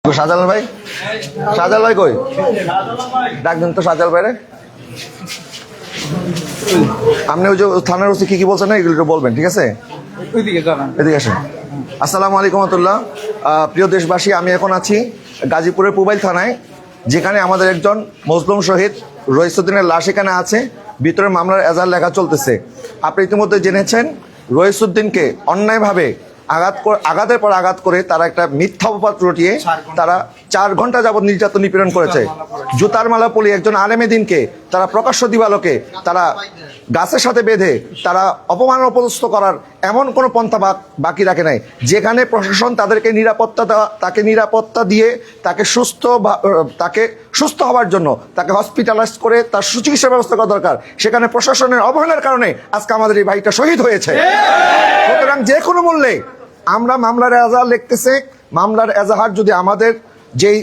শাহজালাল ভাই, শাহজালাল ভাই কই? ডাক দেন তো শাহজালাল ভাই রে। আপনি ওই যে থানার ওসি কি কি বলছেন না এগুলো বলবেন, ঠিক আছে? এদিকে আসেন। আসসালামু আলাইকুম রহমতুল্লাহ। প্রিয় দেশবাসী, আমি এখন আছি গাজীপুরের পুবাইল থানায়, যেখানে আমাদের একজন মজলুম শহীদ রইসুদ্দিনের লাশ এখানে আছে। ভিতরে মামলার এজাহার লেখা চলতেছে। আপনি ইতিমধ্যে জেনেছেন রইসুদ্দিনকে অন্যায়ভাবে আঘাতের পর আঘাত করে তারা একটা মিথ্যা অপবাদ রটিয়ে তারা 4 ঘন্টা যাবৎ নির্যাতন নিপীড়ন করেছে। জুতার মালা পলি একজন আলেমে দিনকে তারা প্রকাশ্য দিবালোকে তারা গাছের সাথে বেঁধে তারা অপমান অপদস্থ করার এমন কোনো পন্থা বাকি রাখে নাই, যেখানে প্রশাসন তাদেরকে নিরাপত্তা দেওয়া, তাকে নিরাপত্তা দিয়ে তাকে সুস্থ হওয়ার জন্য তাকে হসপিটালাইজ করে তার সুচিকিৎসার ব্যবস্থা করা দরকার, সেখানে প্রশাসনের অবহেলার কারণে আজকে আমাদের এই ভাইটা শহীদ হয়েছে। সুতরাং যে কোনো মূল্যে আমরা মামলার এজাহার লিখতেছে। মামলার এজাহার যদি আমাদের যেই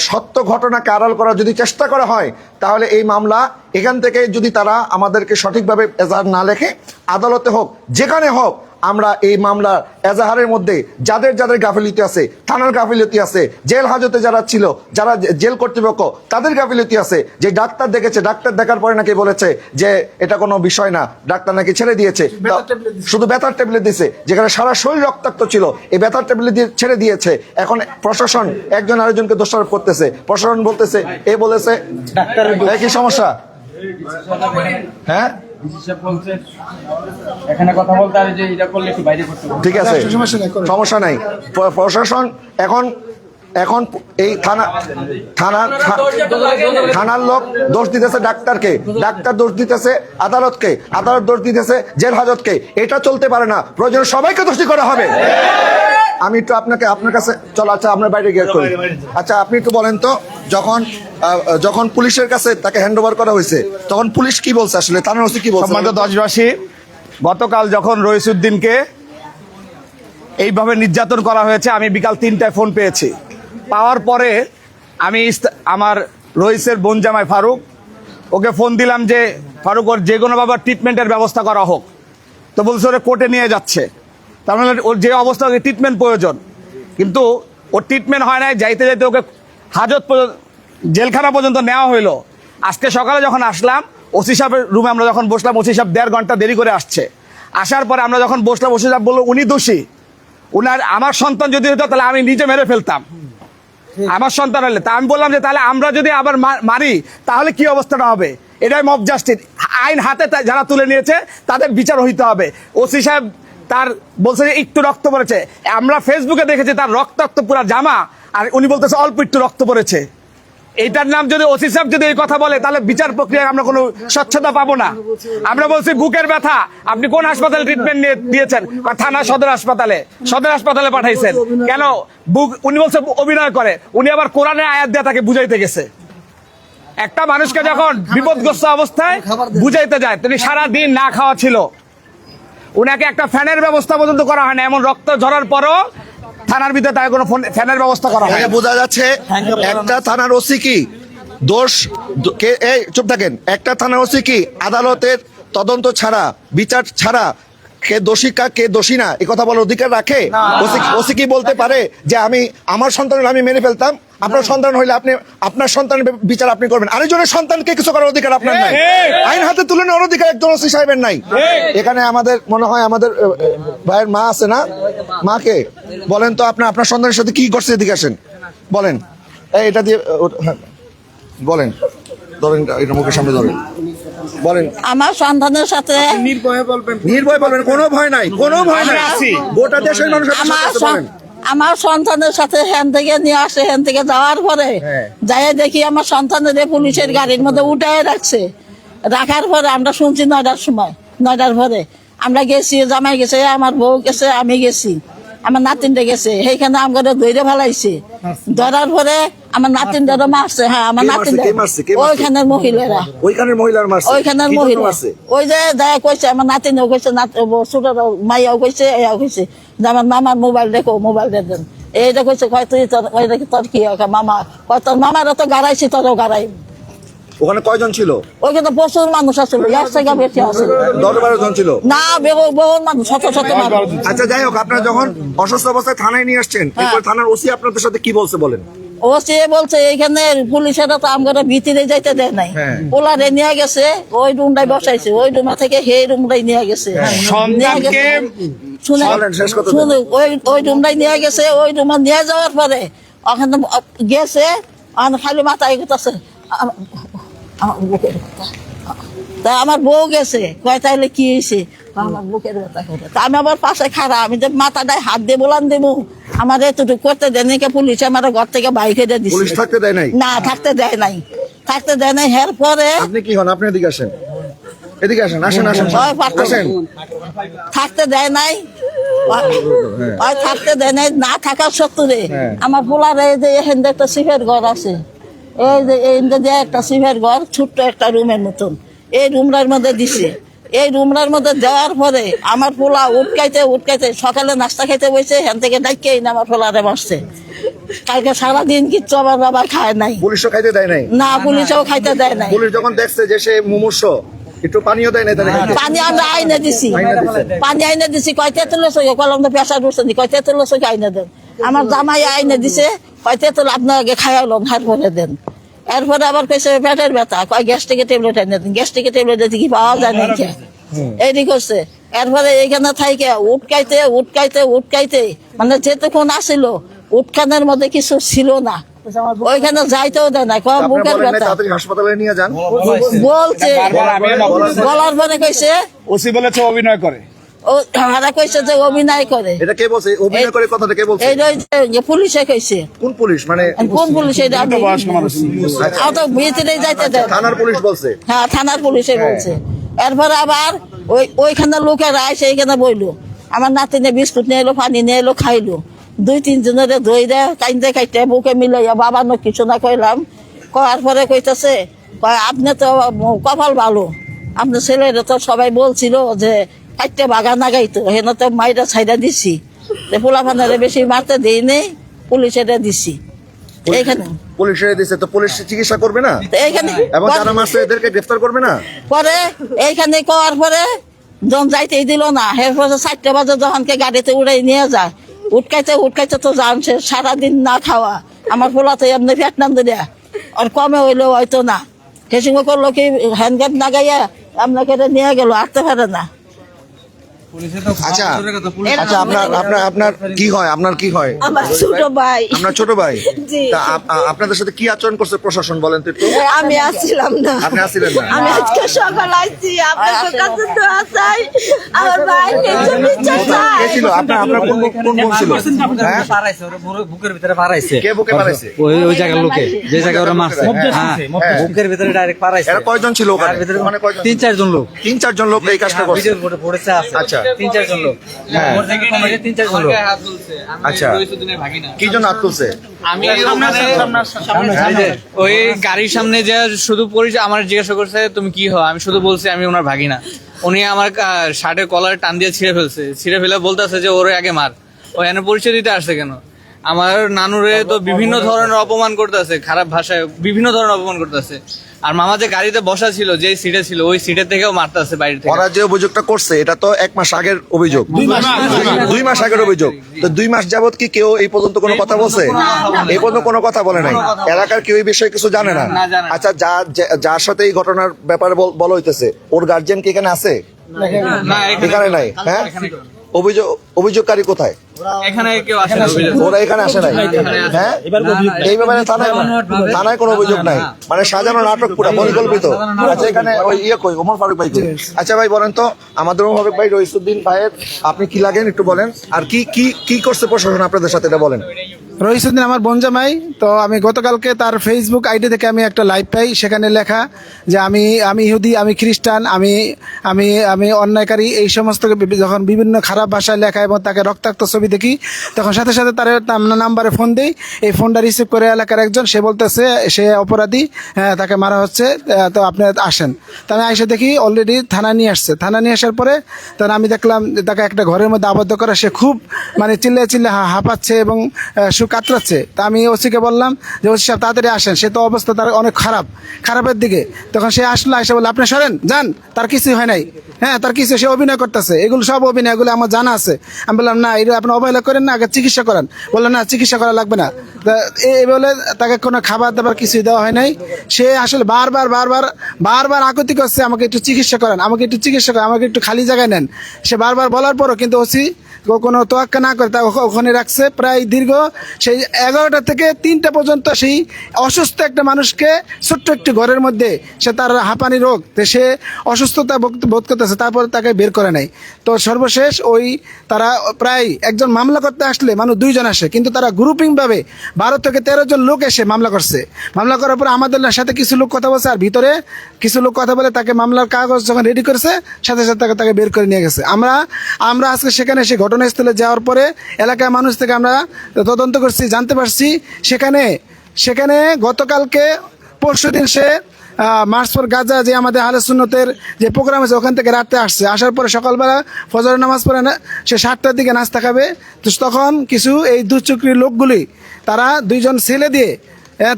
সত্য ঘটনাকে আড়াল করার যদি চেষ্টা করা হয়, তাহলে এই মামলা এখান থেকে যদি তারা আমাদেরকে সঠিকভাবে এজাহার না লেখে, আদালতে হোক যেখানে হোক, আমরা এই মামলার এজাহারের মধ্যে যাদের যাদের গাফিলতি আছে, থানার গাফিলতি আছে, জেল হাজতে যারা ছিল, যারা জেল কর্তৃপক্ষ তাদের গাফিলতি আছে। যে ডাক্তার দেখেছে, ডাক্তার দেখার পরে নাকি বলেছে যে এটা কোনো বিষয় না, ডাক্তার নাকি ছেড়ে দিয়েছে, শুধু ব্যথার ট্যাবলেট দিয়েছে, যেখানে সারা শরীর রক্তাক্ত ছিল, এই ব্যথার ট্যাবলেট দিয়ে ছেড়ে দিয়েছে। এখন প্রশাসন একজন আরেকজনকে দোষারোপ করতেছে। প্রশাসন বলতেছে এ বলেছে, কি সমস্যা? হ্যাঁ, ঠিক আছে, সমস্যা নাই। প্রশাসন এখন এই থানার লোক দোষ দিতেছে ডাক্তারকে, ডাক্তার দোষ দিতেছে আদালতকে, আদালত দোষ দিতেছে জেল হাজতকে। এটা চলতে পারে না, প্রয়োজন সবাইকে দোষী করা হবে। আমি একটু আপনার কাছে চলো। আচ্ছা, আপনার বাইরে গিয়ে করি। আচ্ছা, আপনি একটু বলেন তো, যখন পুলিশের কাছে তাকে হ্যান্ড ওভার করা হয়েছে, তখন পুলিশ কি বলছে? আসলে থানার ওসি কি বলছে? সম্মানিত দেশবাসী, গতকাল যখন রইসুদ্দিনকে এইভাবে নির্যাতন করা হয়েছে, আমি বিকাল 3টায় ফোন পেয়েছি। পাওয়ার পরে আমি আমার রইসের বোন জামাই ফারুক, ওকে ফোন দিলাম যে ফারুক, ওর যে কোনোভাবে ট্রিটমেন্টের ব্যবস্থা করা হোক। তো বলছে ওরা কোর্টে নিয়ে যাচ্ছে। তার মানে ওর যে অবস্থা, ওকে ট্রিটমেন্ট প্রয়োজন, কিন্তু ওর ট্রিটমেন্ট হয় নাই। যাইতে যাইতে ওকে জেলখানা পর্যন্ত নেওয়া হইলো। আজকে সকালে যখন আসলাম ওসি সাহেবের রুমে, আমরা যখন বসলাম, ওসি সাহেব 1.5 ঘন্টা দেরি করে আসছে। আসার পরে আমরা যখন বসলাম, ওসি সাহেব বললো উনি দোষী, আমার সন্তান যদি হতো তাহলে আমি নিজে মেরে ফেলতাম, আমার সন্তান হলে। তা আমি বললাম যে তাহলে আমরা যদি আবার মারি তাহলে কি অবস্থাটা হবে? এটাই মব জাস্টিস, আইন হাতে যারা তুলে নিয়েছে তাদের বিচার হইতে হবে। ওসি সাহেব তার বলছে যে একটু রক্ত পড়েছে, আমরা ফেসবুকে দেখেছি তার রক্তাক্ত পুরা জামা, আর উনি বলতেছে অল্প একটু রক্ত পড়েছে। এইটার নাম যদি ওসি সাহেব যদি এই কথা বলে, তাহলে বিচার প্রক্রিয়ায় আমরা কোনো স্বচ্ছতা পাবো না। আমরা বলছি বুকের ব্যথা, আপনি কোন হাসপাতালে ট্রিটমেন্ট দিয়েছেন? থানা সদর হাসপাতালে পাঠাইছেন কেন? উনি বলছে অভিনয় করে। উনি আবার কোরআনের আয়াত দিয়ে তাকে বুঝাইতে গেছে। একটা মানুষকে যখন বিপদগ্রস্ত অবস্থায় বুঝাইতে যায়, তিনি সারা দিন না খাওয়া ছিল, উনাকে একটা ফ্যানের ব্যবস্থা পর্যন্ত করা হয় না। এমন রক্ত ঝরার পরও থানার ভিতরে তাই কোনো ফ্যানের ব্যবস্থা করা হয়। বোঝা যাচ্ছে একটা থানার ওসি কি দোষ, চুপ থাকেন, একটা থানার ওসি কি আদালতের তদন্ত ছাড়া, বিচার ছাড়া কে দোষী কে দোষী না এই কথা বলার অধিকার রাখে? ওসি কি বলতে পারে যে আমার সন্তানের আমি মেরে ফেলতাম, আপনার সন্তান হইলে আপনি আপনার সন্তানের বিচার আপনি করবেন, আরেকজনের সন্তানকে কিছু করার অধিকার আপনার নাই? আইন হাতে তুলে নেওয়ার অধিকার একজন ওসি সাহেবের নাই। এখানে আমাদের মনে হয় আমাদের ভাইয়ের মা আছে না, মাকে বলেন তো আপনার সন্তানের সাথে কি করছে, এদিকে আসেন বলেন। এটা দিয়ে বলেন, ধরেন এটা মুখের সামনে ধরেন, বলেন। আমার সন্তানের সাথে নির্ভয় বলবেন, কোনো ভয় নাই, কোনো ভয় নাই। গোটা দেশের মানুষ আমার সন্তানের সাথে হ্যান থেকে নিয়ে আসে, হ্যান থেকে যাওয়ার পরে যাই দেখি আমার সন্তানের পুলিশের গাড়ির মধ্যে উঠায় রাখার পরে আমরা শুনছি 9টার পরে আমরা গেছি, জামাই গেছে, আমার বউ গেছে, আমি গেছি, আমার নাতিনটা গেছে। সেইখানে আমাকে ধরে ফেলাইছে। ধরার পরে আমার নাতিনটা মারছে। হ্যাঁ, আমার নাতিনটা ওইখানের মহিলারা, ওইখানের মহিলা, ওই যে দেখা কইছে আমার নাতিনও কইছে, ছোট মাইয়াও কইছে, এও কইছে যে আমার মামার মোবাইল দেখো, মোবাইল দেন। এইটা কইছে, তুই তোর কি মামা, তোর মামারা তো গাড়াইছি, তোরও গাড়াই। ওখানে কয়জন ছিল? ওইখানে প্রচুর মানুষ আসছিল, 1 থেকে বেশি আসছিল। 10-12 জন ছিল। না, বহু মানুষ, শত শত মানুষ। আচ্ছা যাই হোক, আপনারা যখন অসুস্থ অবস্থায় থানায় নিয়ে আসছেন, এরপর থানার ওসি আপনাদের সাথে কি বলছে বলেন? ও সে বলছে এইখানে পুলিশেরা তো আমরা ভিতরে যাইতে দেয় নাই, হ্যাঁ। পোলারে নিয়ে গেছে, ওই রুমটাই বসাইছে, ওই রুমা থেকে সেই রুমটাই নিয়ে গেছে। সন্তানকে শুনে বলেন, শেষ কথা শুনে ওই রুমটাই নিয়ে গেছে। ওই রুমে নিয়ে যাওয়ার পরে ওখানে গেছে, খালি মাথায় করতেছে আমার বুকের কথা। তা আমার বউ গেছে, কয় তাইলে কি হয়েছে, আমার বুকের ব্যথা করে। তা আমি আবার পাশে খাড়া, আমি যে মাথাটায় হাত দিয়ে বলান দেবো, আমার এতটুকু করতে দেয়নি, পুলিশ আমার ঘর থেকে বাইক হেঁটে দিচ্ছে। পুলিশ থাকতে দেয় নাই? না, থাকতে দেয় নাই, থাকতে দেয় নাই। এর পরে আপনি কি হন? আপনি এদিকে আসেন, এদিকে আসেন, আসেন আসেন ভয় পারতো না। আসেন। থাকতে দেয় নাই, ওই থাকতে দেয় নাই, না থাকার সত্ত্বে আমার পোলার এই যে এখানে একটা সিফের ঘর আছে, এই যে এখানে যে একটা সিফের ঘর, ছোট্ট একটা রুমের মতন, এই রুমটার মধ্যে দিছে। এই রুমটার মধ্যে দেওয়ার পরে আমার পোলা উটকাইতে সকালে নাস্তা খাইতে বসে, এখান থেকে ডাইকেই না আমার পোলারে বসছে। কালকে সারাদিন কিচ্ছু আমার বাবা খায় নাই। পুলিশও খাইতে দেয় নাই? না, পুলিশও খাইতে দেয় নাই। পুলিশ যখন দেখছে যে সে মুমূর্ষ, একটু পানিও দেয় নাই তাহলে? পানি আমরা আইনে দিছি, পানি আইনে দিছি, কয়তে তুলে চোখে কলম তো পেশা করছে নি, কয়তে তুলে চোখে আইনে দেন। আমার জামাই আইনে দিছে, কয়তে তুলে আপনার আগে খাইয়ালন, হার পরে দেন। এরপরে আবার পেছে পেটের ব্যথা, কয় গ্যাস্ট্রিকের ট্যাবলেট আইনে দেন, গ্যাস্ট্রিকের ট্যাবলেট দিতে কি পাওয়া যায় না, এইটি করছে। এরপরে এইখানে থাইকে উটকাইতে মানে যেতক্ষণ আসিল, উটখানের মধ্যে কিছু ছিল না, ওইখানে যাইতেও দেয় না, কয় বুকের ব্যথা। হাসপাতালে নিয়ে যান বলছে, বলার পরে কইছে ওসি বলেছে অভিনয় করে। ও হারা কইছে যে অভিনয় করে। এটা কে বলছে? অভিনয় করে কথাটা কে বলছে? এই যে পুলিশে কইছে। কোন পুলিশ? মানে কোন পুলিশ? এটা আমি তো ভিতরে যাইতে দেয়। থানার পুলিশ বলছে? হ্যাঁ, থানার পুলিশে বলছে। এরপর আবার ওইখানে লোকেরা এসে এইখানে বইলো, আমার নাতিনে বিস্কুট নিয়ে এলো, পানি নিয়ে এলো, খাইলো। 2-3 জনের ধইরে কাইতে বুকে মিলাইয়া বাবা ন কিছু না কইলাম। কয়ার পরে কইতেছে, কয় আপনি তো কপাল ভালো, আপনার ছেলের তো সবাই বলছিল যে কাইতে বাগা না গাইতো, হেন তো মাইরা ছাইরা দিছি, পোলা পানারে বেশি মারতে দিই নেই, পুলিশের দিছি। এইখানে পুলিশের দিছে তো পুলিশ চিকিৎসা করবে না? এইখানে এবং যারা মারছে এদেরকে গ্রেফতার করবে না? পরে এইখানে কওয়ার পরে যখন যাইতেই দিল না, এরপরে 4টা বাজে যখনকে গাড়িতে উড়াই নিয়ে যায়, উটকাইতে তো জানছে সারাদিন না খাওয়া। আমার পোলা তো এমনি পেট নাম দেয়া, আর কমে হইলেও হয়তো না। হেসিং করলো কি হ্যান্ডগ্যাপ না গাইয়া আপনাকে নিয়ে গেল, আটতে পারে না। আচ্ছা আচ্ছা, আপনার কি হয়? আপনার কি হয়? আমার ছোট ভাই। আপনার ছোট ভাই? জি। তা আপনাদের সাথে কি আচরণ করছে প্রশাসন বলেন তো একটু? আমি আসছিলাম না, আপনি আসছিলেন না? আমি আজকে সকাল আসছি, আপনার কাছে দোয়া চাই, আমার ভাই কিছু বিচার চাই। কে ছিল? আপনার কোন বোন ছিল? হ্যাঁ? বুকের ভিতরে পারাইছে। কে বুকে মারাইছে? ওই জায়গার লোকে, যে জায়গায় ওরা মারছে, হ্যাঁ, বুকের ভিতরে ডাইরেক্ট পারাইছে। এরা কয়জন ছিল ওখানে? ওখানে কয়জন? 3-4 জন লোক। 3-4 জন লোক এই কাজটা করছে? ভিডিওর উপরে পড়েছে আছে। আচ্ছা। 3-4 জন লোক। হ্যাঁ। ওর থেকে কমে 3-4 জন লোক। আচ্ছা, কি জন্য হাত তুলছে? আমি এই যে ওই গাড়ির সামনে যে শুধু পরিচয় আমার জিজ্ঞাসা করছে তুমি কি হও, আমি শুধু বলছি আমি ওনার ভাগিনা। উনি আমার শার্টের কলার টান দিয়ে ছিঁড়ে ফেলে বলতেছে যে ওরে আগে মার। ও এনে পরিচয় দিতে আসছে কেন? আমার নানুরে তো বিভিন্ন ধরনের অপমান করতেছে, খারাপ ভাষায় বিভিন্ন ধরনের অপমান করতেছে। আর মামা যে গাড়িতে বসা ছিল, যে সিটে ছিল, ওই সিটের থেকেও মারতেছে বাইরে থেকে। ওরা যে অভিযোগটা করছে এটা তো 1 মাস আগের অভিযোগ, 2 মাস আগের অভিযোগ। তো 2 মাস যাবত কি কেউ এই পর্যন্ত কোনো কথা বলছে? এই পর্যন্ত কোনো কথা বলে নাই? এলাকার কেউ এই বিষয়ে কিছু জানে না? না, জানে না। আচ্ছা, যার সাথে এই ঘটনার ব্যাপারে বলা হইতেছে, ওর গার্জিয়ান কি এখানে আছে? না, এখানে নাই। হ্যাঁ, অভিযোগকারী কোথায়? এখানে কেউ আসে না অভিযোগ। ওরা এখানে আসে নাই? হ্যাঁ, এই ব্যাপারে থানায় কোনো অভিযোগ নাই, মানে সাজানো নাটক পুরো পরিকল্পিত। আচ্ছা, এখানে ওই কই ওমর ফারুক ভাই কই? আচ্ছা ভাই বলেন তো, আমাদের ওমর ফারুক ভাই রইসুদ্দিন ভাইয়ের আপনি কি লাগেন একটু বলেন, আর কি করছে প্রশাসন আপনাদের সাথে, এটা বলেন। রইসুদ্দিন আমার বোনজামাই। তো আমি গতকালকে তার ফেসবুক আইডি থেকে আমি একটা লাইভ পাই, সেখানে লেখা যে আমি ইহুদি, আমি খ্রিস্টান, আমি অন্যায়কারী, এই সমস্ত যখন বিভিন্ন খারাপ ভাষায় লেখা এবং তাকে রক্তাক্ত ছবি দেখি, তখন সাথে সাথে তার নাম্বারে ফোন দেই। এই ফোনটা রিসিভ করে এলাকার একজন, সে বলতেছে সে অপরাধী, হ্যাঁ তাকে মারা হচ্ছে, তো আপনি আসেন। তো আমি এসে দেখি অলরেডি থানা নিয়ে আসছে। থানা নিয়ে আসার পরে তখন আমি দেখলাম যে তাকে একটা ঘরের মধ্যে আবদ্ধ করা, সে খুব মানে চিল্লে হাঁপাচ্ছে এবং কাতরাচ্ছে। তা আমি ওসিকে বললাম যে ওসি সাহেব তাড়াতাড়ি আসেন, সে তো অবস্থা তার অনেক খারাপের দিকে। তখন সে আসলো, এসে বললো আপনি সরেন যান, তার কিছুই হয় নাই। হ্যাঁ, তার কিছু, সে অভিনয় করতেছে, এগুলো সব অভিনয়, এগুলো আমার জানা আছে। আমি বললাম না, এটা আপনি অবহেলা করেন না, আগে চিকিৎসা করেন। বললো না, চিকিৎসা করা লাগবে না। এই বলে তাকে কোনো খাবার দাবার কিছুই দেওয়া হয় নাই। সে আসলে বারবার আকুতি করছে, আমাকে একটু চিকিৎসা করেন, আমাকে একটু চিকিৎসা করেন, আমাকে একটু খালি জায়গায় নেন। সে বারবার বলার পরও কিন্তু ওসি কোনো তোয়াক্কা না করে তা ওখানে রাখছে। প্রায় দীর্ঘ সেই 11টা থেকে 3টা পর্যন্ত সেই অসুস্থ একটা মানুষকে ছোট্ট একটি ঘরের মধ্যে, সে তার হাঁপানি রোগ, তো সে অসুস্থতা বোধ করতেছে, তারপরে তাকে বের করে নাই। তো সর্বশেষ ওই তারা প্রায় একজন মামলা করতে আসলে মানুষ 2 জন আসে, কিন্তু তারা গ্রুপিংভাবে 12 থেকে 13 জন লোক এসে মামলা করছে। মামলা করার পর আমাদের সাথে কিছু লোক কথা বলছে, আর ভিতরে কিছু লোক কথা বলে তাকে মামলার কাগজ যখন রেডি করেছে, সাথে সাথে তাকে বের করে নিয়ে গেছে। আমরা আজকে সেখানে এসে ঘটনাস্থলে যাওয়ার পরে এলাকার মানুষ থেকে আমরা তদন্ত করছি, জানতে পারছি সেখানে গতকালকে পরশুদিন সে মার্চ ফর গাজা যে আমাদের আহলে সুন্নতের যে প্রোগ্রাম আছে, ওখান থেকে রাতে আসছে। আসার পরে সকালবেলা ফজরের নামাজ পড়ে সে 7টার দিকে নাস্তা খাবে। তো তখন কিছু এই দুশ্চক্রী লোকগুলি তারা 2 জন ছেলে দিয়ে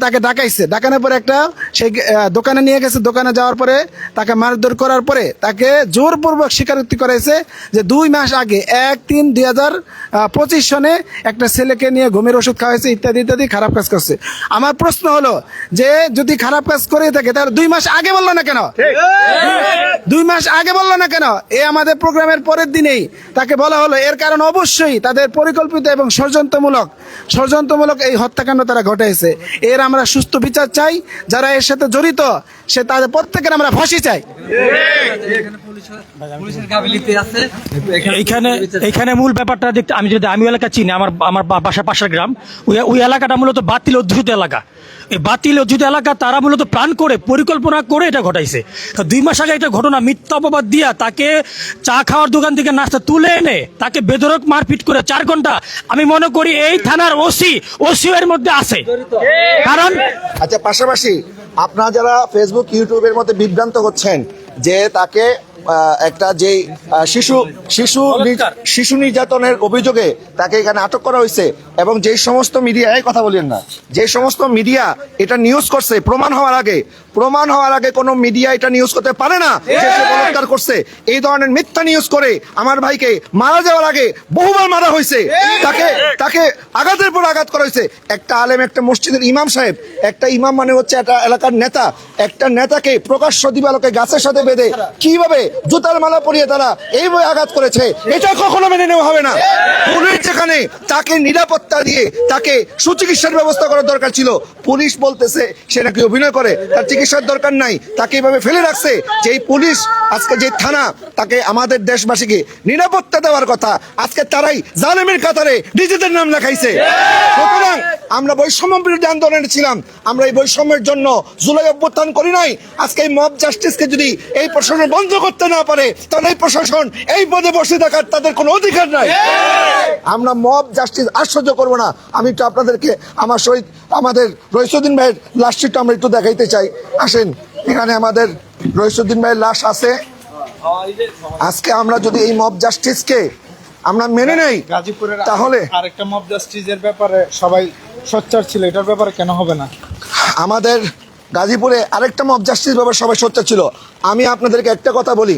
তাকে ডাকাইছে। ডাকানোর পরে একটা সেই দোকানে নিয়ে গেছে। দোকানে যাওয়ার পরে তাকে মারধর করার পরে তাকে জোরপূর্বক স্বীকারোক্তি করাইছে যে 2 মাস আগে 1/3/2025 সনে একটা ছেলেকে নিয়ে ঘুমের ওষুধ খাওয়াইছে, ইত্যাদি ইত্যাদি খারাপ কাজ করছে। আমার প্রশ্ন হলো যে যদি খারাপ কাজ করে থাকে তাহলে 2 মাস আগে বললো না কেন? 2 মাস আগে বললো না কেন? আমাদের প্রোগ্রামের পরের দিনেই তাকে বলা হলো। এর কারণ অবশ্যই তাদের পরিকল্পিত এবং ষড়যন্ত্রমূলক এই হত্যাকাণ্ড তারা ঘটাইছে। এর আমরা সুস্থ বিচার চাই। যারা এর সাথে জড়িত তাদের প্রত্যেকের আমরা ফাঁসি চাই। এইখানে মূল ব্যাপারটা দেখতে আমি এলাকা চিনি, আমার বাসা পাশের গ্রাম, ওই এলাকাটা মূলত বাতিল অধ্যুষিত এলাকা। এই বাতিল অধ্যুষিত এলাকা তারা মূলত প্ল্যান করে পরিকল্পনা করে এটা ঘটাইছে। 2 মাস আগে একটা ঘটনা, মিথ্যা অপবাদ দিয়া তাকে চা খাওয়ার দোকান থেকে নাস্তা তুলে এনে তাকে বেধড়ক মারপিট করে 4 ঘন্টা। আমি মনে করি এই থানার ওসি এর মধ্যে আছে। কারণ আচ্ছা, পাশাপাশি আপনারা যারা ফেসবুক ইউটিউবের মধ্যে বিভ্রান্ত হচ্ছেন যে তাকে একটা যে শিশু নির্যাতনের অভিযোগে তাকে এখানে আটক করা হয়েছে, এবং যে সমস্ত মিডিয়া, এই কথা বলেন না, যে সমস্ত মিডিয়া এটা নিউজ করছে প্রমাণ হওয়ার আগে কোনো মিডিয়া এটা নিউজ করতে পারে না যে সে বলাৎকার করছে। এই ধরনের মিথ্যা নিউজ করে আমার ভাইকে মারা যাওয়ার আগে বহুবার মারা হয়েছে, তাকে আঘাতের পর আঘাত করা হয়েছে। একটা আলেম, একটা মসজিদের ইমাম সাহেব, একটা ইমাম মানে হচ্ছে একটা এলাকার নেতা, একটা নেতাকে প্রকাশ্য দিবালোকে গাছের সাথে বেঁধে কিভাবে জুতার মালা পরিয়ে তারা এইভাবে আঘাত করেছে, এটা কখনো মেনে নেওয়া হবে না। পুলিশ যেখানে তাকে নিরাপত্তা দিয়ে তাকে সুচিকিৎসার ব্যবস্থা করার দরকার ছিল, পুলিশ বলতেছে সে নাকি অভিনয় করে, তার চিকিৎসার দরকার নাই, তাকে এইভাবে ফেলে রাখছে। যে পুলিশ আজকে যে থানা তাকে আমাদের দেশবাসীকে নিরাপত্তা দেওয়ার কথা, আজকে তারাই জালেমের কাতারে নিজেদের নাম লেখাইছে। সুতরাং আমরা বৈষম্য বিরোধী আন্দোলনে ছিলাম, আমরা এই বৈষম্যের জন্য জুলাই অভ্যুত্থান করি নাই। আজকে এই মব জাস্টিসকে যদি এই প্রশাসন বন্ধ করতে না পারে, তাহলে এই প্রশাসন এই পদে বসে থাকার তাদের কোনো অধিকার নাই। আমরা মব জাস্টিস আশ্চর্য করবো না। আমি একটু আপনাদেরকে আমার সহিত আমাদের রইসুদ্দিন ভাইয়ের লাশটা আমরা একটু দেখাইতে চাই। আসেন, এখানে আমাদের রইসুদ্দিন ভাইয়ের লাশ আছে। আজকে আমরা যদি এই মব জাস্টিসকে আমরা মেনে নেই, গাজীপুরের তাহলে আরেকটা মব জাস্টিসের ব্যাপারে সবাই সোচ্চার ছিল, এটার ব্যাপারে কেন হবে না? আমাদের গাজীপুরে আরেকটা মব জাস্টিস ব্যাপারে সবাই সোচ্চার ছিল। আমি আপনাদেরকে একটা কথা বলি,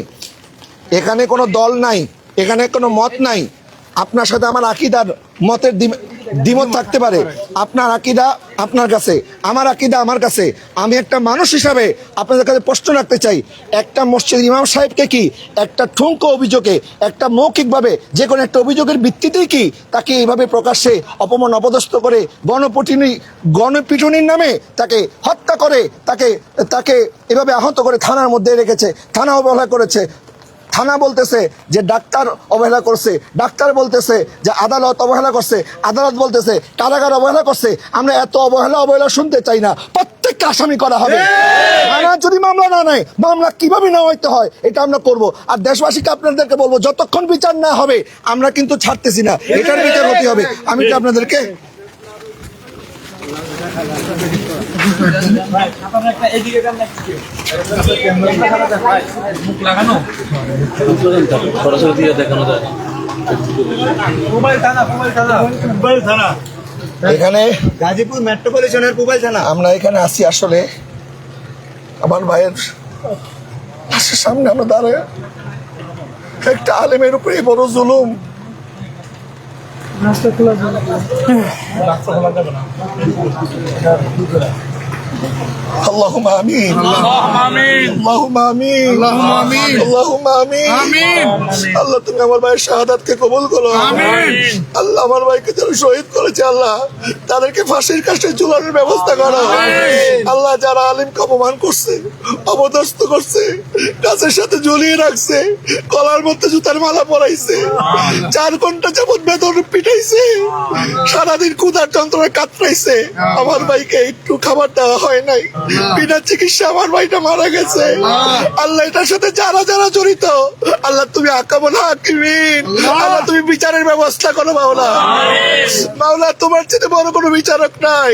এখানে কোনো দল নাই, এখানে কোনো মত নাই। আপনার সাথে আমার আকীদার মতের দ্বিমত থাকতে পারে, আপনার আকীদা আপনার কাছে, আমার আকীদা আমার কাছে। আমি একটা মানুষ হিসাবে আপনাদের কাছে প্রশ্ন রাখতে চাই, একটা মসজিদ ইমাম সাহেবকে কি একটা ঠুনকো অভিযোগে, একটা মৌখিকভাবে যে কোনো একটা অভিযোগের ভিত্তিতেই কি তাকে এইভাবে প্রকাশ্যে অপমান অপদস্থ করে গণপিটুনির নামে তাকে হত্যা করে, তাকে এভাবে আহত করে থানার মধ্যে রেখেছে, থানা অবহেলা করেছে। থানা বলতেছে যে ডাক্তার অবহেলা করছে, ডাক্তার বলতেছে যে আদালত অবহেলা করছে, আদালত বলতেছে কারাগার অবহেলা করছে। আমরা এত অবহেলা শুনতে চাই না। প্রত্যেককে আসামি করা হবে। থানা যদি মামলা না নেয়, মামলা কিভাবে নেওয়া হইতে হয় এটা আমরা করব। আর দেশবাসীকে আপনাদেরকে বলবো, যতক্ষণ বিচার না হবে আমরা কিন্তু ছাড়তেছি না, এটার বিচার হতে হবে। আমি তো আপনাদেরকে সরাসরি দেখানো যায়। এখানে গাজীপুর মেট্রোপলিটনের মোবাইল থানা। আমরা এখানে আসি আসলে আমার ভাইয়ের পাশের সামনে আমরা দাঁড়ায় একটা আলেমের উপরে এই বড় জুলুম। اللهم آمين اللهم آمين اللهم آمين اللهم آمين اللهم آمين আল্লাহ তুমি আমার ভাইয়ের শাহাদাতকে কবুল করো আমিন। আল্লাহ আমার ভাইকে যারা শহীদ করেছে আল্লাহ তাদেরকে ফাঁসির কাছে ঝুলানোর ব্যবস্থা করো আল্লাহ। যারা আলিমকে অপমান করছে, অপদস্থ করছে, গাছের সাথে ঝুলিয়ে রাখছে, গলার মধ্যে জুতার মালা পরাইছে, 4 ঘন্টা যাবত বেদন পিটাইছে, সারাদিন ক্ষুধার যন্ত্রণায় কাতরাইছে, আমার ভাইকে একটু খাবার দেওয়া হয় নাই, বিনা চিকিৎসা আমার ভাইটা মারা গেছে। আল্লাহ এটার সাথে যারা যারা জড়িত আল্লাহ তুমি আকামুল হাকিমিন, আল্লাহ তুমি বিচারের ব্যবস্থা করো মাওলা। মাওলা তোমার চেয়ে বড় কোনো বিচারক নাই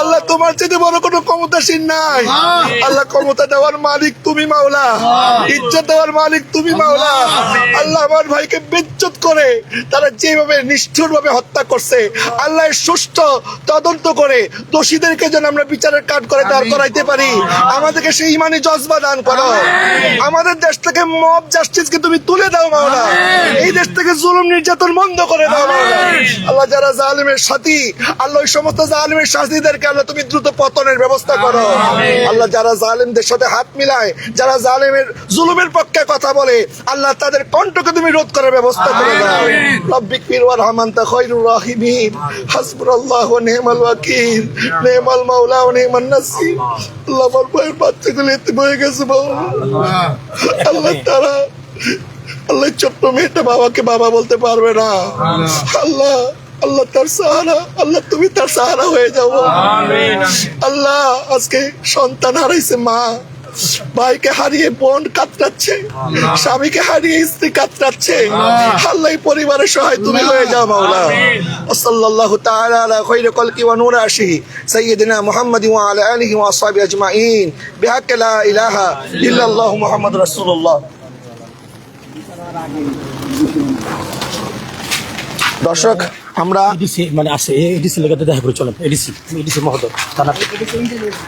আল্লাহ, তোমার চেয়ে বড় কোনো ক্ষমতাসীন নাই আল্লাহ। ক্ষমতা দেওয়ার মালিক তুমি মাওলা, ইজ্জত দেওয়ার মালিক তুমি মাওলা। আল্লাহ আমার ভাইকে বেজ্জত করে তারা যেভাবে নিষ্ঠুর ভাবে হত্যা করছে আল্লাহ সুষ্ঠু তদন্ত করে দোষীদেরকে যেন আমরা বিচারের কাঠ করে দাঁড় করাইতে পারি। আমাদেরকে সেই ইমানি জজবা দান করো। আমাদের দেশ থেকে মব জাস্টিসকে তুমি তুলে দাও মাওলা। এই দেশ থেকে জুলুম নির্যাতন বন্ধ করে দাও মাওলা। আল্লাহ যারা জালিমের সাথী আল্লাহ ওই সমস্ত জালিমের সাথীদেরকে আল্লাহ তুমি দ্রুত পতনের ব্যবস্থা করো আল্লাহ। যারা জালিমদের সাথে হাত মিলায়, যারা জালিমের জুলুমের পক্ষে কথা বলে আল্লাহ তাদের কণ্ঠকে তুমি রোধ করার ব্যবস্থা করে দাও। রব্বিক ফির ওয়ারহাম আনতা খায়রুর রাহিমিন, হাসবুনাল্লাহু ওয়া নি'মাল ওয়াকিল, নি'মাল মাওলা ওয়া নি'মান নাসির। আল্লাহ আমার ভাইয়ের বাচ্চাগুলো এতিম হয়ে গেছে বাবা। আল্লাহ তারা আল্লাহ ছোট্ট মেয়েটা বাবাকে বাবা বলতে পারবে না আল্লাহ। আল্লাহ তার সাহারা, আল্লাহ তুমি তার সাহারা হয়ে যাও আল্লাহ। আজকে সন্তান হারাইছে মা, ভাইকে হারিয়ে বোন কাতরাচ্ছে, স্বামীকে হারিয়ে স্ত্রী কাতরাচ্ছে আল্লাহ। পরিবারের সহায় তুমি হয়ে যাও মাওলা। সাল্লাল্লাহু তাআলা আলা খায়রি খালকি ওয়া নূর আশি সাইয়্যিদিনা মুহাম্মাদি ওয়া আলা আলিহি ওয়া আসহাবি আজমাইন বিহাক্কি লা ইলাহা ইল্লাল্লাহু মুহাম্মাদুর রাসূলুল্লাহ। দর্শক আমরা এডিসি মানে আছে, এডিসি লেগাতে দেখা করে চলেন। এডিসি মহোদয় থানা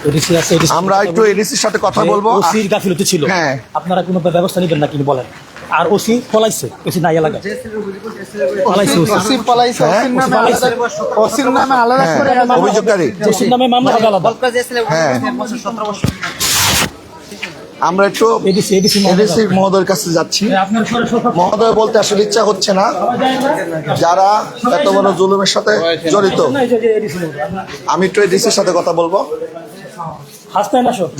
এডিসি আছে, আমরা একটু এডিসির সাথে কথা বলবো। ওসির গাফিলতি ছিল, হ্যাঁ। আপনারা কোনো ব্যবস্থা নেবেন না কিনা বলেন। আর ওসি পলাইছে, ওসি নাই এলাকা পলাইছে, ওসি পলাইছে, ওসির নামে আলাদা করে অভিযোগকারী ওসির নামে মামলা হবে আলাদা। হ্যাঁ আমরা একটু এডিসি মহোদয়ের কাছে যাচ্ছি। মহোদয় বলতে আসলে ইচ্ছা হচ্ছে না, যারা এত বড় জুলুমের সাথে জড়িত। আমি একটু এডিসির সাথে কথা বলবো।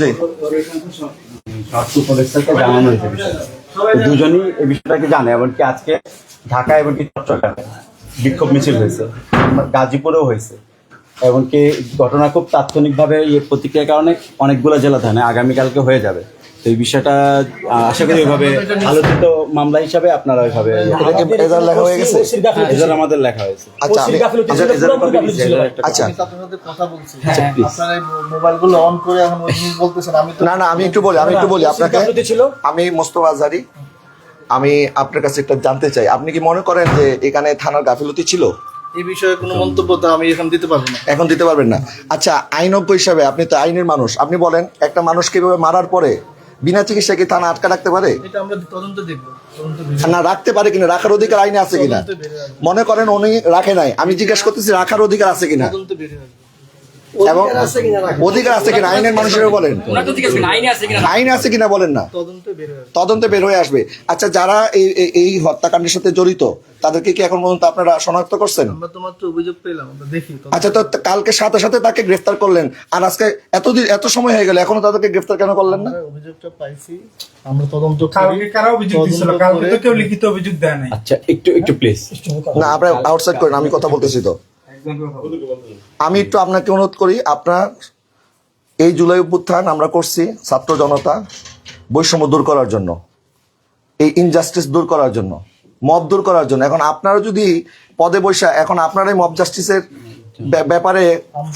জি জানানো হয়েছে বিষয়টা, দুজনই এই বিষয়টাকে জানে। এমনকি আজকে ঢাকা এমনকি চট্টগ্রামে বিক্ষোভ মিছিল হয়েছে, গাজীপুরেও হয়েছে। এমনকি ঘটনা খুব তাৎক্ষণিকভাবে প্রতিক্রিয়ার কারণে অনেকগুলো জেলা থানে আগামীকালকে হয়ে যাবে। তো এই বিষয়টা আশা করি ওইভাবে আলোচিত মামলা হিসাবে আপনারা ওইভাবে লেখা হয়ে গেছে, আমাদের লেখা হয়েছে। আচ্ছা আচ্ছা কথা বলছি, আপনারা মোবাইলগুলো অন করে এখন ওই জিনিস বলতেছেন। না আমি একটু বলি আপনাকে। আমি মোস্তফা আজহারী, আমি আপনার কাছে একটা জানতে চাই, আপনি কি মনে করেন যে এখানে থানার গাফিলতি ছিল? এই বিষয়ে কোনো মন্তব্য তো আমি এখন দিতে পারবো না। এখন দিতে পারবেন না। আচ্ছা আইনজ্ঞ হিসাবে আপনি তো আইনের মানুষ, আপনি বলেন একটা মানুষকে এভাবে মারার পরে বিনা চিকিৎসায় কি থানা আটকা রাখতে পারে? এটা আমরা তদন্ত দেখব, না রাখতে পারে কিনা, রাখার অধিকার আইনে আছে কিনা? মনে করেন উনি রাখে নাই, আমি জিজ্ঞেস করতেছি রাখার অধিকার আছে কিনা, এবং অধিকার আছে কিনা আইনের মানুষের বলেন, আইন আছে কিনা বলেন না, তদন্তে বের হয়ে আসবে। আচ্ছা যারা এই হত্যাকাণ্ডের সাথে জড়িত তাদেরকে কি এখন পর্যন্ত আপনারা শনাক্ত করছেন? আমরা তো মাত্র অভিযোগ পেলাম, আমরা দেখি। আচ্ছা তো কালকে সাথে সাথে তাকে গ্রেফতার করলেন, আর আজকে এত সময় হয়ে গেল এখনো তাদেরকে গ্রেফতার কেন করলেন না? অভিযোগটা পাইছি, আমরা তদন্ত করি। কারা অভিযোগ দিছিল? কালকে তো কেউ লিখিত অভিযোগ দেয় নাই। আচ্ছা একটু প্লিজ না আপনারা আউটসাইড করেন, আমি কথা বলতেছি তো। আমি একটু আপনাকে অনুরোধ করি, আপনার এই জুলাই অভ্যুত্থান আমরা করছি ছাত্র জনতা বৈষম্য দূর করার জন্য, এই ইনজাস্টিস দূর করার জন্য, মব দূর করার জন্য। এখন আপনারা যদি পদে বৈশা এখন আপনারা এই মব জাস্টিসের ব্যাপারে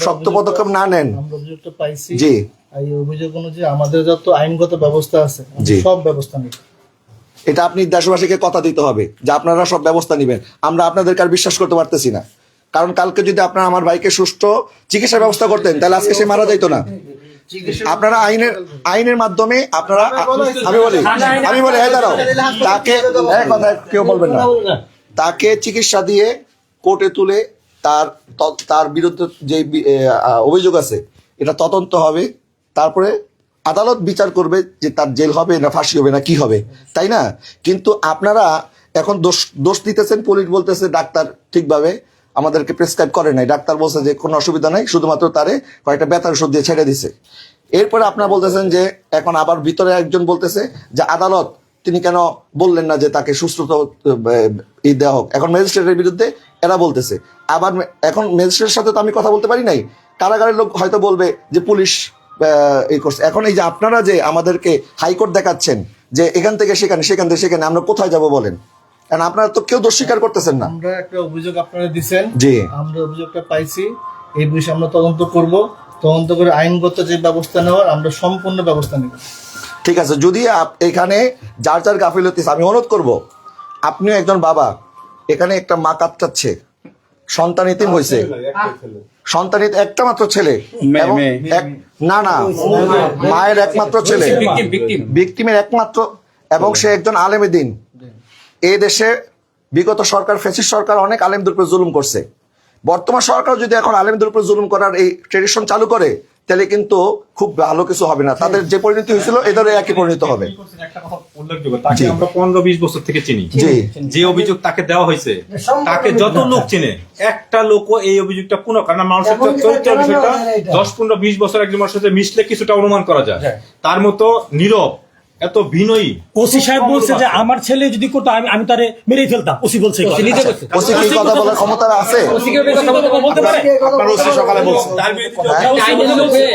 শক্ত পদক্ষেপ না নেন। আমরা অভিযোগটা পাইছি, জি এই অভিযোগ অনুযায়ী আমাদের যত আইনগত ব্যবস্থা আছে সব ব্যবস্থা নিব। এটা আপনি দেশবাসীকে কথা দিতে হবে যে আপনারা সব ব্যবস্থা নেবেন। আমরা আপনাদেরকে আর বিশ্বাস করতে পারতেছি না, কারণ কালকে যদি আপনারা আমার ভাইকে সুষ্ঠু চিকিৎসার ব্যবস্থা করতেন তাহলে আজকে সে মারা যাইতো না। আপনারা আইনের মাধ্যমে আপনারা আমি বলি এই দাঁড়াও, তাকে কথা কেউ বলবেন না, তাকে চিকিৎসা দিয়ে কোর্টে তুলে তার বিরুদ্ধে যে অভিযোগ আছে এটা তদন্ত হবে, তারপরে আদালত বিচার করবে যে তার জেল হবে না ফাঁসি হবে না কি হবে, তাই না? কিন্তু আপনারা এখন দোষ দিতেছেন, পুলিশ বলতেছে ডাক্তার ঠিকভাবে আমাদেরকে প্রেসক্রাইব করে নাই, ডাক্তার বলছে যে কোনো অসুবিধা নাই, শুধুমাত্র তারে কয়েকটা ব্যথার ওষুধ দিয়ে ছেড়ে দিছে। এরপরে আপনারা বলতেছেন যে এখন আবার ভিতরে একজন বলতেছে যে আদালত তিনি কেন বললেন না যে তাকে সুস্থতা দেওয়া হোক, এখন ম্যাজিস্ট্রেটের বিরুদ্ধে এরা বলতেছে। আবার এখন ম্যাজিস্ট্রেটের সাথে তো আমি কথা বলতে পারি নাই, কারাগারের লোক হয়তো বলবে যে পুলিশ এই করছে। এখন এই যে আপনারা যে আমাদেরকে হাইকোর্ট দেখাচ্ছেন যে এখান থেকে সেখানে, সেখান থেকে সেখানে, আমরা কোথায় যাব বলেন? কারণ আপনারা তো কেউ দোষ স্বীকার করতেছেন না। আমরা একটা অভিযোগ আপনারা দিচ্ছেন, জি আমরা অভিযোগটা পাইছি, এই বিষয়ে আমরা তদন্ত করব, তদন্ত করে আইনগত যে ব্যবস্থা নেওয়ার আমরা সম্পূর্ণ ব্যবস্থা নেব। ঠিক আছে, যদি এখানে যার যার গাফিলতি, আমি অনুরোধ করব, আপনিও একজন বাবা, এখানে একটা মা কাঁদছে, সন্তান ইতিম হয়েছে, সন্তান একটা মাত্র ছেলে, না মায়ের একমাত্র ছেলে, ভিকটিমের একমাত্র, এবং সে একজন আলেমে দিন। এই দেশে বিগত সরকার, ফ্যাসিস্ট সরকার অনেক আলেমদের উপর জুলুম করছে। বর্তমান সরকার যদি এখন আলেমদের উপর জুলুম করার এই ট্রেডিশন চালু করে তাহলে কিন্তু খুব ভালো কিছু হবে না, তাদের যে পরিণতি হয়েছিল এদেরও একই পরিণত হবে। তাকে আমরা 15-20 বছর থেকে চিনি, যে অভিযোগ তাকে দেওয়া হয়েছে তাকে যত লোক চিনে, একটা লোকও এই অভিযোগটা পুনঃ, কারণ মানুষের চরিত্র বিষয়টা 10-15-20 বছর একজন মানুষের সাথে মিশলে কিছুটা অনুমান করা যায়। তার মতো নীরব, এত বিনয়ী। ওসি সাহেব বলছে যে আমার ছেলে যদি করতো আমি তারে মেরেই ফেলতাম। ওসি বলছে, ওসি কি কথা বলার ক্ষমতা আছে? বলতে পারে। আপনার ওসি সকালে বলছে,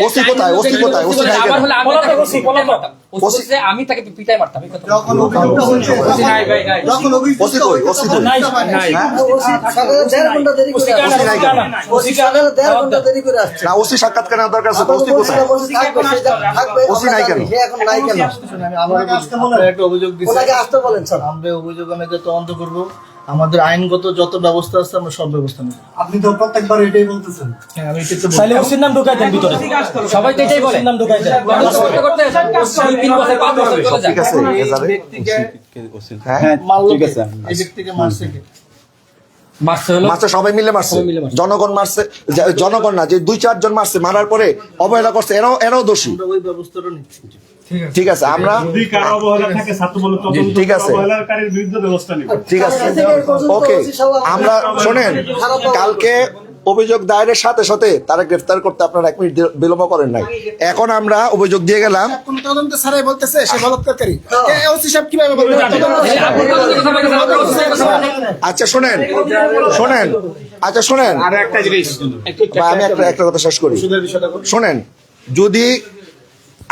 ওসি কোথায়? ওসি কোথায়? ওসি নাই কেন? আমি তাকে পিটাই মারতাম। ওসি কই? ওসি কই? না, ওসি সাক্ষাৎ কেন দরকার আছে? ওসি কোথায়? ওসি নাই কেন? একটা অভিযোগ দিচ্ছি, আমরা অভিযোগ আমাদের তদন্ত করব, আমাদের আইনগত যত ব্যবস্থা আছে আমরা সব ব্যবস্থা নেব। আপনি তো প্রত্যেকবার এটাই বলতেছেন। হ্যাঁ, আমি এটা তো তাহলে ওসির নাম ঢোকাই দেন ভিতরে, সবাই তো এটাই বলে, নাম ঢোকাই দেন। ঠিক আছে, হ্যাঁ, ঠিক আছে। এই ব্যক্তিকে মারছে কে? মারছে সবাই মিলে মারছে, জনগণ মারছে, জনগণ না, যে 2-4 জন মারছে, মারার পরে অবহেলা করছে, এরাও দোষী। আমরা ওই ব্যবস্থাটা নিচ্ছি। ঠিক আছে, আমরা ঠিক আছে, ঠিক আছে, ওকে। আমরা শোনেন, কালকে অভিযোগ দায়েরের সাথে সাথে তারা গ্রেফতার করতে আপনারা 1 মিনিট বিলম্ব করেন নাই। এখন আমরা অভিযোগ দিয়ে গেলাম, কোন তদন্ত ছাড়াই বলতেছে সে বলাৎকারী। ওসি সাহেব কিভাবে বলবেন? আচ্ছা শোনেন, আচ্ছা শোনেন, আমি একটা কথা শেষ করি। শোনেন, যদি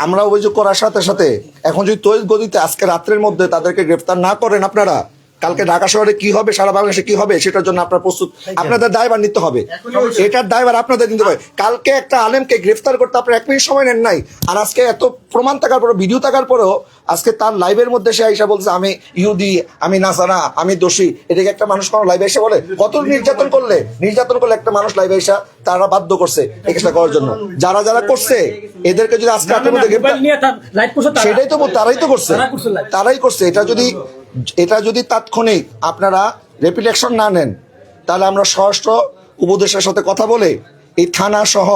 আমরা অভিযোগ করার সাথে সাথে এখন যদি তড়িৎ গতিতে আজকে রাত্রের মধ্যে তাদেরকে গ্রেফতার না করেন আপনারা, কালকে ঢাকা শহরে কি হবে, সারা বাংলাদেশে কি হবে, সেটার জন্য আপনারা প্রস্তুত, আপনাদের দায়ভার নিতে হবে, এটার দায়ভার আপনাদের নিতে হবে। কালকে একটা আলেমকে গ্রেফতার করতে আপনারা 1 মিনিট সময় নেন নাই, আর আজকে এত প্রমাণ থাকার পরেও, ভিডিও থাকার পরেও আজকে তার লাইভের মধ্যে সে আইসা বলছে আমি ইহুদি, আমি নাসারা, আমি দোষী। এটাকে একটা মানুষ কোনো লাইভে এসে বলে? কত নির্যাতন করলে একটা মানুষ লাইভে এসা তারা বাধ্য করছে এই কাজটা করার জন্য। যারা করছে এদেরকে যদি আজকে রাতের মধ্যে সেটাই তো তারাই করছে। এটা যদি তাৎক্ষণিক আপনারা রেপিড অ্যাকশন না নেন, তাহলে আমরা স্বরাষ্ট্র উপদেষ্টার সাথে কথা বলে এই থানা সহ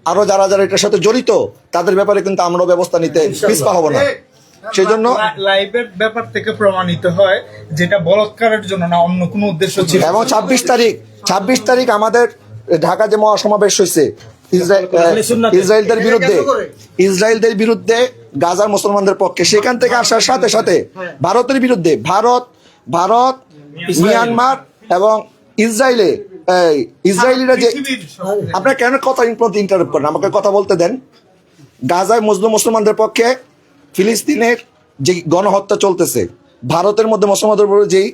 আরো যারা এটার সাথে জড়িত তাদের ব্যাপারে কিন্তু আমরাও ব্যবস্থা নিতে পিছপা হব না। সেই জন্য লাইভের ব্যাপার থেকে প্রমাণিত হয় যেটা বলাৎকারের জন্য না, অন্য কোনো উদ্দেশ্য ছিল। এবং 26 তারিখ আমাদের ঢাকা যে মহাসমাবেশ হয়েছে ইসরায়েলদের বিরুদ্ধে, গাজার মুসলমানদের পক্ষে, সেখান থেকে আসার সাথে সাথে ভারতের বিরুদ্ধে, ভারত মিয়ানমার এবং ইসরায়েলিরা যে, আপনারা কেন কথা ইন্টারাপ্ট করেন? আমাকে কথা বলতে দেন। গাজায় মুসলমানদের পক্ষে ফিলিস্তিনের যে গণহত্যা চলতেছে, ভারতের মধ্যে মুসলমানদের উপর যেই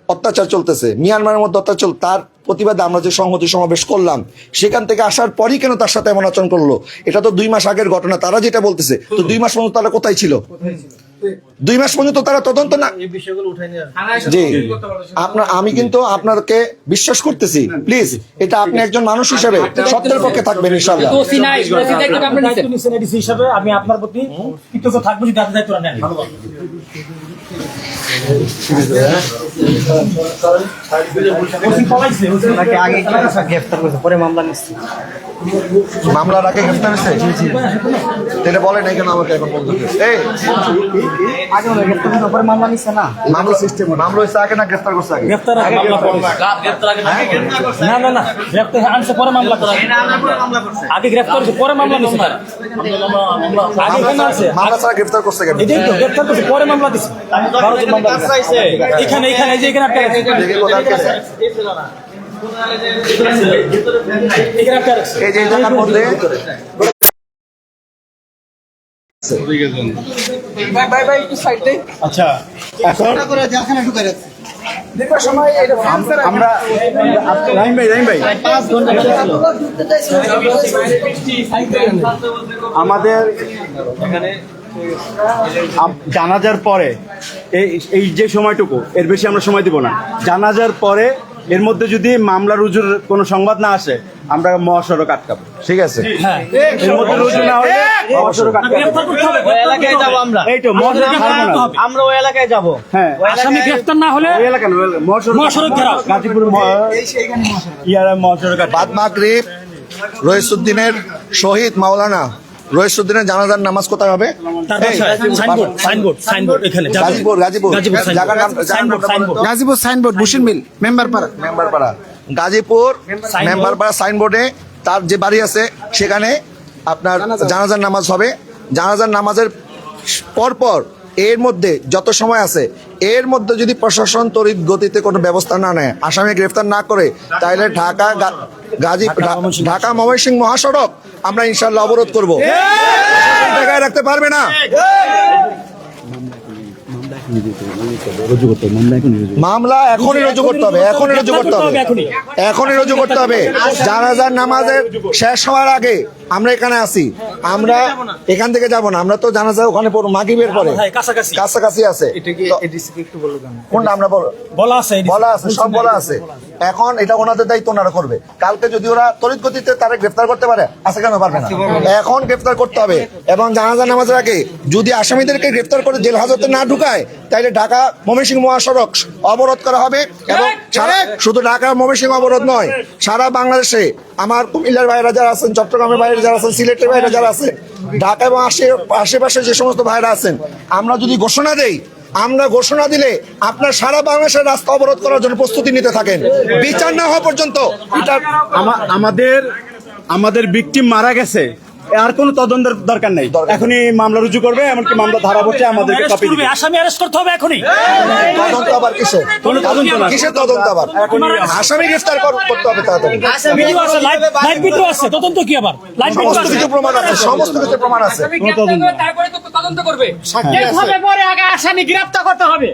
অত্যাচার চলতেছে, মিয়ানমারের মধ্যে অত্যাচার, তার প্রতিবাদে আমরা যে সংহতি সমাবেশ করলাম, সেখান থেকে আসার পরই কেন তার সাথে এমন আচরণ করলো? এটা তো 2 মাস আগের ঘটনা। তারা যেটা বলতেছে, তো 2 মাস পর্যন্ত তারা কোথায় ছিল? 2 মাস পর্যন্ত তারা তদন্ত না। এই বিষয়গুলো উঠাই নিয়ে জি আমি কিন্তু আপনাকে বিশ্বাস করতেছি, প্লিজ এটা আপনি একজন মানুষ হিসেবে সত্যের পক্ষে থাকবেন ইনশাআল্লাহ। হিসাবে আমি আপনার প্রতি কৃতজ্ঞ থাকবো যদি আপনি দায়িত্ব নেন। মামলার আগে গ্রেফতার হয়েছে, তাহলে বলেন এই কেন আমাকে এখন বলতে এই মামলা সিস্টেম মামলা হয়েছে আগে না গ্রেফতার করছে আগে? না গ্রেফতার আনছে পরে মামলা করা, আগে গ্রেফতার করছে পরে মামলা নিছে। আগে কেন আছে মামলা ছাড়া গ্রেফতার করছে কেন? এটাই তো গ্রেফতার করছে পরে মামলা দিছে। এখানে এই যে এখানে একটা দেখি কোথায় কেসে? এই যে জায়গার মধ্যে আচ্ছা এখন আমরা রাহিম ভাই আমাদের জানাজার পরে এই যে সময়টুকু এর বেশি আমরা সময় দিব না। জানাজার পরে এর মধ্যে যদি মামলা রুজুর কোনো সংবাদ না আসে আমরা মহাসড়ক আটকাবো। ঠিক আছে, এর মধ্যে রুজু না হলে মহাসড়ক আটকাবো। এলাকায় যাবো আমরা, এই তো মহাসড়ক আমরা ওই এলাকায় যাবো। হ্যাঁ আসামি গ্রেফতার না হলে ওই এলাকা না, মহাসড়ক ঘেরাও গাজীপুর মহাসড়ক বাদ মাগরিব রইসুদ্দিনের শহীদ মাওলানা রইসুদ্দিনের জানাজার নামাজ কোথায় হবে? গাজীপুর গাজীপুর সাইনবোর্ড বুশির মিল মেম্বারপাড়া গাজীপুর মেম্বারপাড়া সাইনবোর্ডে তার যে বাড়ি আছে সেখানে আপনার জানাজার নামাজ হবে। জানাজার নামাজের পরপর এর মধ্যে যত সময় আছে এর মধ্যে যদি প্রশাসন তড়িৎ গতিতে কোনো ব্যবস্থা না নেয়, আসামি গ্রেফতার না করে, তাহলে ঢাকা ময়মনসিংহ মহাসড়ক আমরা ইনশাআল্লাহ অবরোধ করব। জায়গায় রাখতে পারবে না। মামলা এখনই রুজু করতে হবে, এখনই রুজু করতে হবে। জানাজার নামাজের শেষ হওয়ার আগে আমরা এখানে আসি, আমরা এখান থেকে যাব না, আমরা তো জানাজা ওখানে মাগরিবের পরে কাছাকাছি আছে। কোনটা আমরা বলা আছে, সব বলা আছে। এখন এটা ওনাদের দায়িত্ব ওনারা করবে। কালকে যদি ওরা তড়িৎ গতিতে তারা গ্রেফতার করতে পারে, আজকে কেন পারবে না? এখন গ্রেফতার করতে হবে। এবং জানাজা নামাজের আগে যদি আসামিদেরকে গ্রেফতার করে জেল হাজতে না ঢুকায়, তাহলে ঢাকা ময়মনসিংহ মহাসড়ক অবরোধ করা হবে। এবং শুধু ঢাকা ময়মনসিংহ অবরোধ নয়, সারা বাংলাদেশে আমার কুমিল্লার বাইরে যারা আছেন, চট্টগ্রামের বাইরে যারা আছেন, সিলেটের বাইরে যারা আছেন, ঢাকা এবং আশেপাশে যে সমস্ত ভাইরা আছেন, আমরা যদি ঘোষণা দেই, আমরা ঘোষণা দিলে আপনার সারা বাংলাদেশের রাস্তা অবরোধ করার জন্য প্রস্তুতি নিতে থাকেন, বিচার না হওয়া পর্যন্ত। এটা আমাদের ভিকটিম মারা গেছে, আর কোনো তদন্তের দরকার নেই। এখনই মামলা রুজু করবে, এমনকি মামলা ধারা পড়ছে, আমাদেরকে কপি দিবে। আসামি অ্যারেস্ট করতে হবে এখনই। তদন্ত আবার কিসের? কিসের তদন্ত আবার? আসামি গ্রেফতার করতে হবে তাড়াতাড়ি। লাইভ ভিডিও আছে, তদন্ত কি আবার? সমস্ত কিছু প্রমাণ আছে, সমস্ত কিছু প্রমাণ আছে। তারপরে তো তদন্ত করবে, পরে আগে আসামি গ্রেফতার করতে হবে।